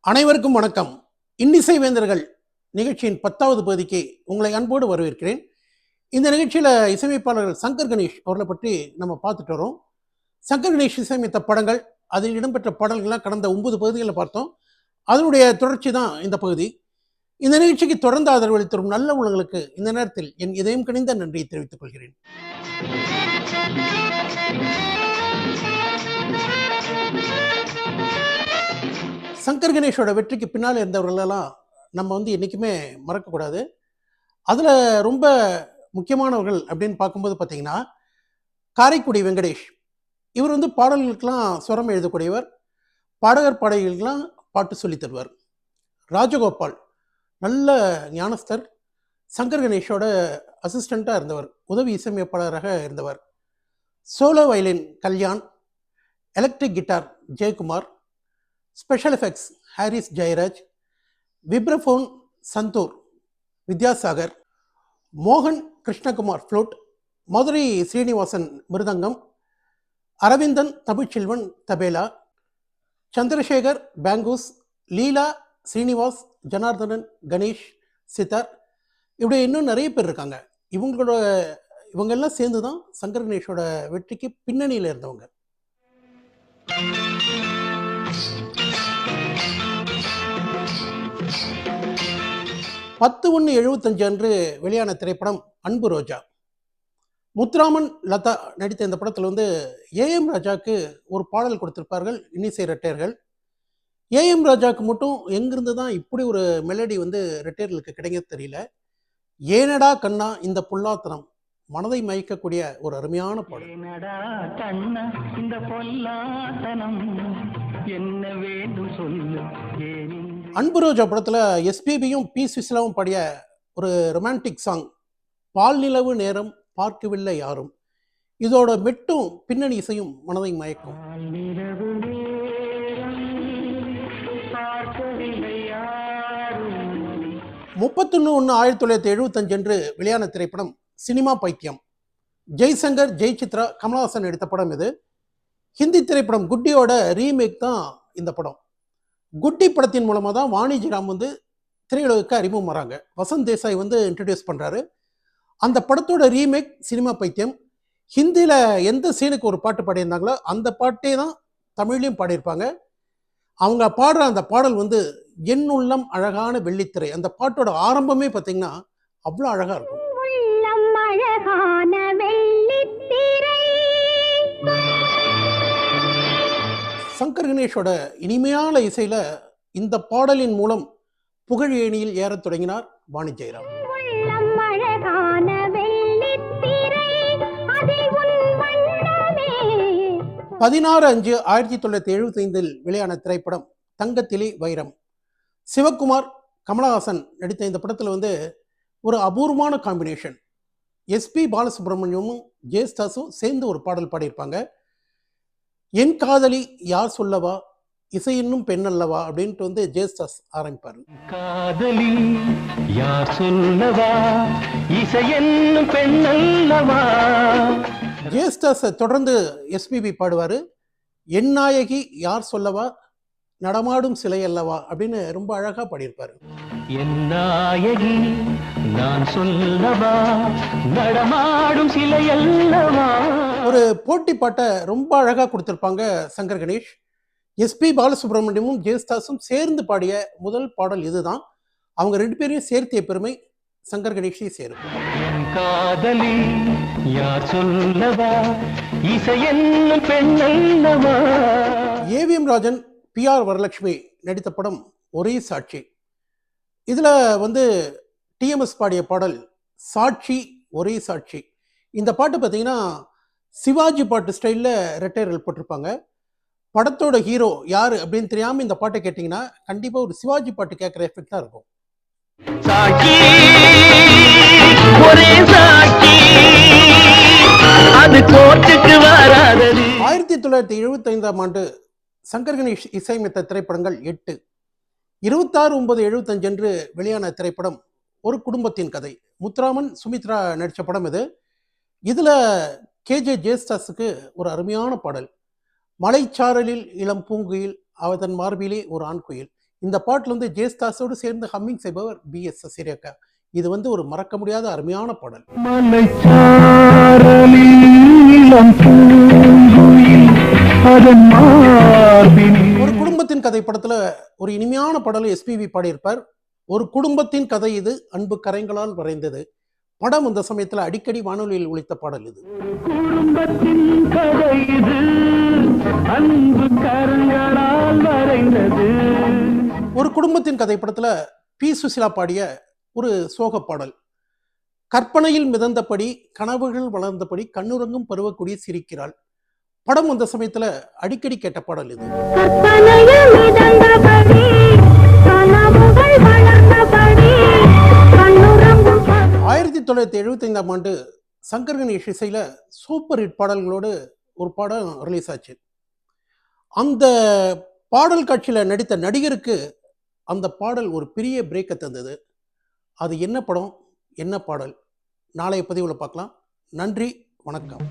அனைவருக்கும் வணக்கம். இன்னிசை வேந்தர்கள் நிகழ்ச்சியின் 10வது பகுதிக்கு உங்களை அன்போடு வரவேற்கிறேன். இந்த நிகழ்ச்சியில் இசையமைப்பாளர்கள் சங்கர் கணேஷ் அவர்களை பற்றி நம்ம பார்த்துட்டு வரோம். சங்கர் கணேஷ் இசையமைத்த படங்கள், அதில் இடம்பெற்ற பாடல்கள்லாம் கடந்த 9 பகுதிகளில் பார்த்தோம். அதனுடைய தொடர்ச்சி தான் இந்த பகுதி. இந்த நிகழ்ச்சிக்கு தொடர்ந்து ஆதரவு அளித்தரும் நல்ல உள்ளங்களுக்கு இந்த நேரத்தில் என் இதயம் கனிந்த நன்றியை தெரிவித்துக் கொள்கிறேன். சங்கர் கணேஷோட வெற்றிக்கு பின்னால் இருந்தவர்களெல்லாம் நம்ம என்றைக்குமே மறக்கக்கூடாது. அதில் ரொம்ப முக்கியமானவர்கள் அப்படின்னு பார்க்கும்போது பார்த்தீங்கன்னா, காரைக்குடி வெங்கடேஷ். இவர் பாடல்களுக்கெல்லாம் சுரம் எழுதக்கூடியவர். பாடகர் பாடகிகளுக்கெல்லாம் பாட்டு சொல்லித் தருவார். ராஜகோபால் நல்ல ஞானஸ்தர். சங்கர் கணேஷோட அசிஸ்டண்ட்டாக இருந்தவர், உதவி இசையமைப்பாளராக இருந்தவர். Solo violin Kalyan, electric guitar Jayakumar, special effects Harris Jayaraj, vibraphone santoor Vidyasagar, மோகன் கிருஷ்ணகுமார் ஃப்ளூட், மதுரை ஸ்ரீனிவாசன் மிருதங்கம், அரவிந்தன் தமிழ்ச்செல்வன் தபேலா, சந்திரசேகர் பேங்கூஸ், லீலா ஸ்ரீனிவாஸ், ஜனார்தனன் கணேஷ் சித்தார், இப்படி இன்னும் நிறைய பேர் இருக்காங்க. இவங்கெல்லாம் சேர்ந்து தான் சங்கர் கணேஷோட வெற்றிக்கு பின்னணியில் இருந்தவங்க. 10/1/75 அன்று வெளியான திரைப்படம் அன்பு ரோஜா. முத்துராமன் லதா நடித்த இந்த படத்தில் ஏஎம் ராஜாவுக்கு ஒரு பாடல் கொடுத்திருப்பார்கள் இன்னிசை ரெட்டையர்கள். ஏஎம் ராஜாவுக்கு மட்டும் எங்கிருந்து தான் இப்படி ஒரு மெலடி ரெட்டையர்களுக்கு கிடைக்கிறது தெரியல. ஏனடா கண்ணா இந்த புல்லாத்தனம், மனதை மயக்கக்கூடிய ஒரு அருமையான பாடல். அன்பு ரோஜா படத்துல எஸ்பிபியும் பி சுசிலாவும் பாடிய ஒரு ரொமான்டிக் சாங் பால் நிலவு நேரம் பார்க்கவில்லை யாரும். இதோட மெட்டும் பின்னணி இசையும் மனதை மயக்கும். 31/1/1975 அன்று வெளியான திரைப்படம் சினிமா பைத்தியம். ஜெய்சங்கர், ஜெய்சித்ரா, கமல்ஹாசன் எடுத்த படம் இது. ஹிந்தி திரைப்படம் குட்டியோட ரீமேக் தான் இந்த படம். குட்டி படத்தின் மூலமாக தான் வாணிஜிராம் திரையுலகுக்கு அறிமுகம் வராங்க. வசந்த் தேசாய் இன்ட்ரடியூஸ் பண்ணுறாரு. அந்த படத்தோட ரீமேக் சினிமா பைத்தியம். ஹிந்தியில் எந்த சீனுக்கு ஒரு பாட்டு பாடியிருந்தாங்களோ அந்த பாட்டே தான் தமிழ்லையும் பாடியிருப்பாங்க. அவங்க பாடுற அந்த பாடல் என் உள்ளம் அழகான வெள்ளித்திரை. அந்த பாட்டோட ஆரம்பமே பார்த்தீங்கன்னா அவ்வளோ அழகாக இருக்கும். சங்கர் கணேஷோட இனிமையான இசையில இந்த பாடலின் மூலம் புகழ் ஏணியில் ஏறத் தொடங்கினார் வாணி ஜெயராம். 16/5/1975 வெளியான திரைப்படம் தங்கத்திலே வைரம். சிவகுமார், கமலஹாசன் நடித்த இந்த படத்தில் ஒரு அபூர்வமான காம்பினேஷன். எஸ்பி பாலசுப்ரமணியமும் ஜெயஸ்தாஸும் சேர்ந்து ஒரு பாடல் பாடியிருப்பாங்க. என் காதலி யார் சொல்லவா, இசை இன்னும் பெண் அல்லவா அப்படின்ட்டு ஜெயஸ்தாஸ் ஆரம்பிப்பார். காதலி யார் சொல்லவா, இசை இன்னும் பெண் அல்லவா. ஜெயஸ்தாஸ் தொடர்ந்து எஸ்பிபி பாடுவார். என் நாயகி யார் சொல்லவா, நடமாடும் சிலை அல்லவா அப்படின்னு ரொம்ப அழகா பாடியிருப்பாரு. என் நாயகி நான் சொல்லவா, நடமாடும் சிலை அல்லவா. ஒரு போட்டி பாட்டை ரொம்ப அழகா கொடுத்திருப்பாங்க சங்கர் கணேஷ். எஸ்பி பாலசுப்ரமணியமும் ஜெயஸ்தாஸும் சேர்ந்து பாடிய முதல் பாடல் இதுதான். அவங்க 2 பேரையும் சேர்த்திய பெருமை சங்கர் கணேஷை சேரும். காதலி யார் சொல்லவா, இசை என்னும் பெண் அல்லவா. ஏவிஎம் ராஜன், PR வரலட்சுமி நடித்த படம் ஒரே சாட்சி. இதில் டிஎம்எஸ் பாடிய பாடல் சாட்சி ஒரே சாட்சி. இந்த பாட்டு பார்த்தீங்கன்னா சிவாஜி பாட்டு ஸ்டைலில் ரெட்டையர்கள் போட்டிருப்பாங்க. படத்தோட ஹீரோ யார் அப்படின்னு தெரியாமல் இந்த பாட்டை கேட்டிங்கன்னா கண்டிப்பாக ஒரு சிவாஜி பாட்டு கேட்குற எஃபெக்ட் தான் இருக்கும். 1975 ஆண்டு சங்கர் கணேஷ் இசையமைத்த திரைப்படங்கள் 8. 26/9/75 அன்று வெளியான திரைப்படம் ஒரு குடும்பத்தின் கதை. முத்துராமன், சுமித்ரா நடித்த படம் இது. இதில் கேஜே ஜெயஸ்தாஸுக்கு ஒரு அருமையான பாடல். மலைச்சாரலில் இளம் பூங்குயில் அவதன் மார்பிலே ஒரு ஆண் குயில். இந்த பாட்டில் வந்து ஜேஸ்தாஸோடு சேர்ந்து ஹம்மிங் செய்பவர் பி.எஸ். சசிரேகா. இது வந்து ஒரு மறக்க முடியாத அருமையான பாடல். ஒரு குடும்பத்தின் கதை படத்துல ஒரு இனிமையான பாடல் எஸ்பிவி பாடியிருப்பார். ஒரு குடும்பத்தின் கதை இது, அன்பு கரைங்களால் வரைந்தது. படம் அந்த சமயத்துல அடிக்கடி வானொலியில் ஒலித்த பாடல் இது. குடும்பத்தின் கதை இது, அன்பு கரங்களால் வரைந்தது. ஒரு குடும்பத்தின் கதை படத்துல பி. சுசிலா பாடிய ஒரு சோக பாடல். கற்பனையில் மிதந்தபடி, கனவுகள் வளர்ந்தபடி, கண்ணுறங்கும் பருவக்குடி சிரிக்கிறாள். படம் அந்த சமயத்துல அடிக்கடி கேட்ட பாடல் இது. 1975ஆம் ஆண்டு சங்கர் கணேஷ் இசையில சூப்பர் ஹிட் பாடல்களோடு ஒரு படம் ரிலீஸ் ஆச்சு. அந்த பாடல் காட்சியில நடித்த நடிகருக்கு அந்த பாடல் ஒரு பெரிய பிரேக்கை தந்தது. அது என்ன படம், என்ன பாடல், நாளைய பதிவில் பார்க்கலாம். நன்றி, வணக்கம்.